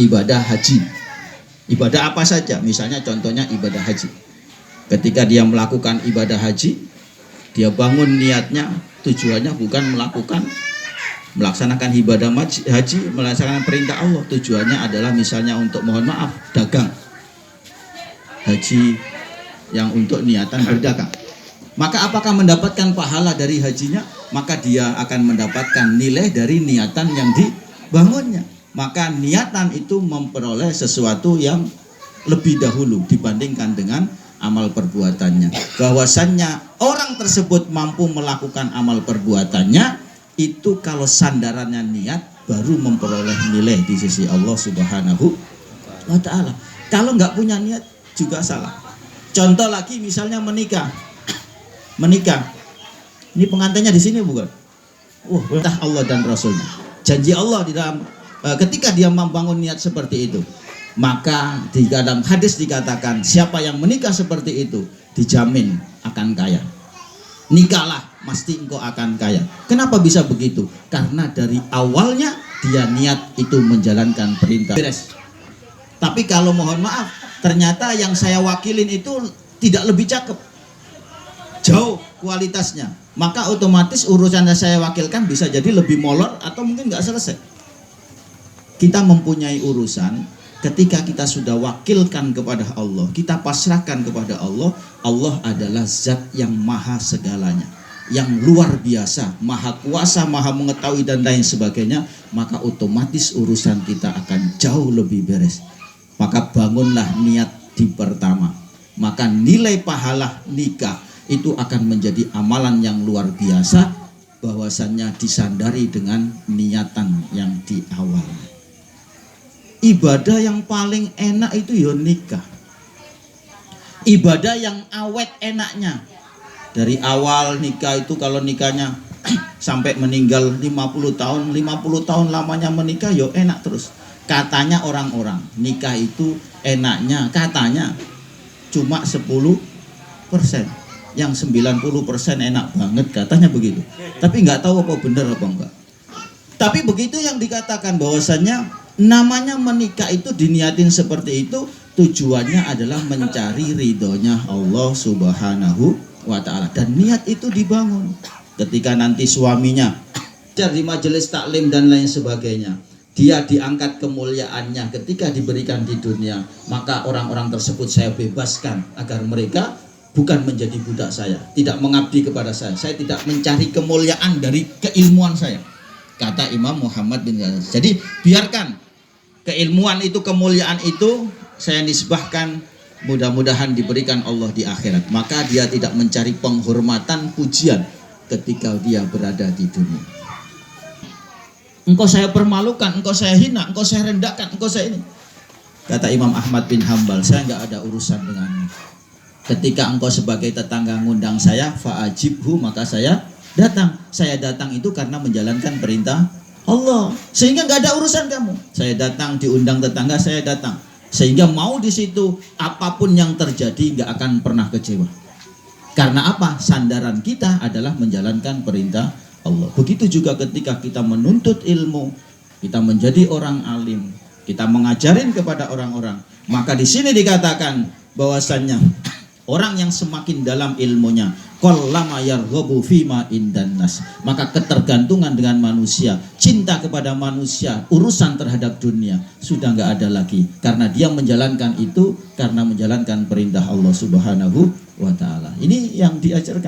ibadah haji. Ibadah apa saja, misalnya contohnya ibadah haji. Ketika dia melakukan ibadah haji, dia bangun niatnya, tujuannya bukan melaksanakan ibadah haji, melaksanakan perintah Allah. Tujuannya adalah misalnya untuk, mohon maaf, dagang. Haji yang untuk niatan berdagang. Maka apakah mendapatkan pahala dari hajinya? Maka dia akan mendapatkan nilai dari niatan yang dibangunnya. Maka niatan itu memperoleh sesuatu yang lebih dahulu dibandingkan dengan amal perbuatannya. Bahwasannya orang tersebut mampu melakukan amal perbuatannya itu kalau sandarannya niat, baru memperoleh nilai di sisi Allah Subhanahu wa ta'ala. Kalau nggak punya niat juga salah. Contoh lagi misalnya menikah. Ini pengantinnya di sini bukan? Perintah Allah dan Rasulnya. Janji Allah di dalam ketika dia membangun niat seperti itu, maka di dalam hadis dikatakan siapa yang menikah seperti itu dijamin akan kaya. Nikahlah, pasti engkau akan kaya. Kenapa bisa begitu? Karena dari awalnya dia niat itu menjalankan perintah. Beres. Tapi kalau mohon maaf, ternyata yang saya wakilin itu tidak lebih cakep, jauh kualitasnya, maka otomatis urusan yang saya wakilkan bisa jadi lebih molor atau mungkin nggak selesai. Kita mempunyai urusan, ketika kita sudah wakilkan kepada Allah, kita pasrahkan kepada Allah. Allah adalah zat yang maha segalanya, yang luar biasa, maha kuasa, maha mengetahui dan lain sebagainya. Maka otomatis urusan kita akan jauh lebih beres. Maka bangunlah niat di pertama, maka nilai pahala nikah itu akan menjadi amalan yang luar biasa, bahwasannya disandari dengan niatan yang di awal. Ibadah yang paling enak itu ya nikah. Ibadah yang awet enaknya. Dari awal nikah itu, kalau nikahnya sampai meninggal 50 tahun, 50 tahun lamanya menikah ya enak terus. Katanya orang-orang nikah itu enaknya, katanya cuma 10%. Yang 90% enak banget, katanya begitu. Tapi nggak tahu apa benar apa enggak. Tapi begitu yang dikatakan bahwasannya namanya menikah itu diniatin seperti itu, tujuannya adalah mencari ridhonya Allah Subhanahu wa ta'ala. Dan niat itu dibangun ketika nanti suaminya di majelis taklim dan lain sebagainya, dia diangkat kemuliaannya ketika diberikan di dunia, maka orang-orang tersebut saya bebaskan agar mereka bukan menjadi budak saya, tidak mengabdi kepada saya tidak mencari kemuliaan dari keilmuan saya, kata Imam Muhammad bin Ghazali. Jadi biarkan keilmuan itu, kemuliaan itu saya nisbahkan, mudah-mudahan diberikan Allah di akhirat. Maka dia tidak mencari penghormatan, pujian ketika dia berada di dunia. Engkau saya permalukan, engkau saya hina, engkau saya rendahkan, engkau saya ini. Kata Imam Ahmad bin Hambal, saya nggak ada urusan denganmu. Ketika engkau sebagai tetangga ngundang saya, fa'ajibhu, maka saya datang. Saya datang itu karena menjalankan perintah Allah, sehingga nggak ada urusan kamu. Saya datang, diundang tetangga, saya datang. Sehingga mau di situ apapun yang terjadi nggak akan pernah kecewa. Karena apa? Sandaran kita adalah menjalankan perintah Allah. Begitu juga ketika kita menuntut ilmu, kita menjadi orang alim, kita mengajarin kepada orang-orang. Maka di sini dikatakan bahwasannya orang yang semakin dalam ilmunya, qallama yarghabu fima indan nas, maka ketergantungan dengan manusia, cinta kepada manusia, urusan terhadap dunia sudah nggak ada lagi, karena dia menjalankan itu karena menjalankan perintah Allah Subhanahu wa ta'ala. Ini yang diajarkan.